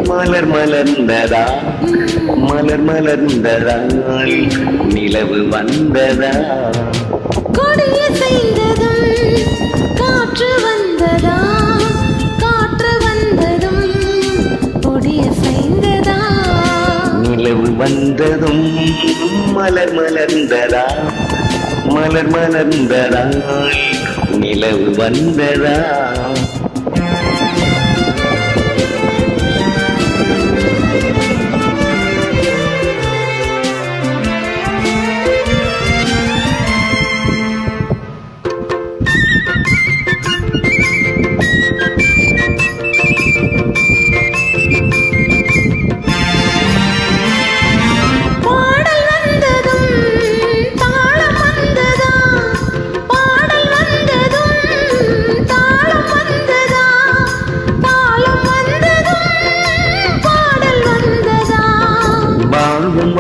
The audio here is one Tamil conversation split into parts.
மலர் மலர்ந்ததா மலர் மலர்ந்ததால் நிலவு வந்ததா கொடிய செய்ததும் காற்று வந்ததா காற்று வந்ததும் கொடிய செய்ததா நிலவு வந்ததும் மலர் மலர்ந்ததா மலர் மலர்ந்ததால் நிலவு வந்ததா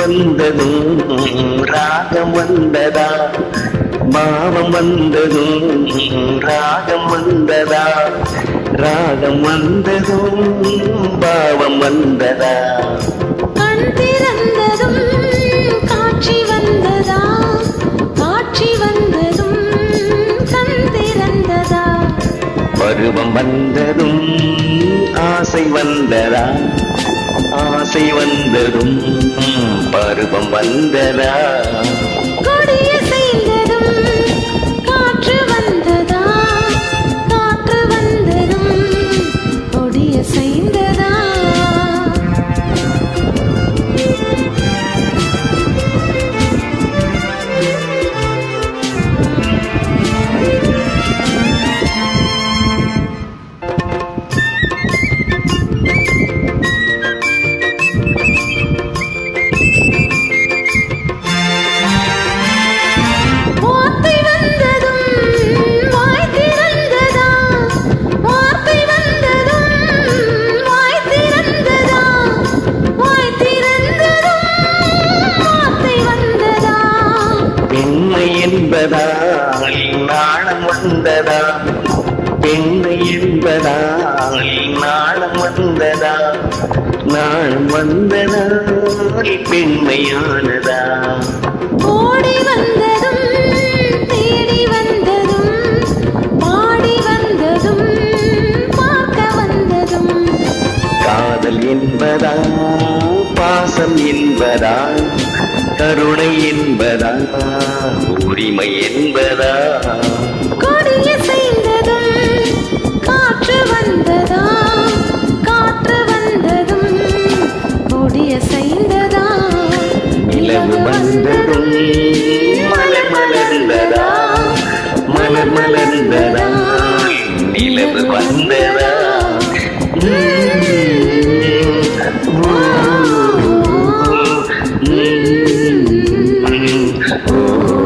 வந்ததும் ராகம் வந்ததா பாவம் வந்ததும் ராகம் வந்ததா ராகம் வந்ததும் பாவம் வந்ததா கண் திறந்ததும் காட்சி வந்ததா காட்சி வந்ததும் கண் திறந்ததா பருவம் வந்ததும் ஆசை வந்ததா ஆசை வந்ததும் பருவம் வந்ததா கொடிய செய்ததும் காற்று வந்ததா காற்று வந்ததும் கொடிய செய்ததா என்பதால் நாணம் வந்ததா பெண்ணை என்பதால் நாணம் வந்ததா நாணம் வந்ததால் பெண்மையானதா ஓடி வந்ததும் தேடி வந்ததும் பாடி வந்ததும் பார்க்க வந்ததும் காதல் என்பதா பாசம் என்பதா கருணை என்பதா உரிமை என்பதா கொடிய செய்ததும் காற்று வந்ததா காற்று வந்ததும் கொடிய செய்ததா நிலவு வந்ததும் மலர் மலர்ந்ததா மலர் மலர்ந்ததா நிலவு வந்ததா Oh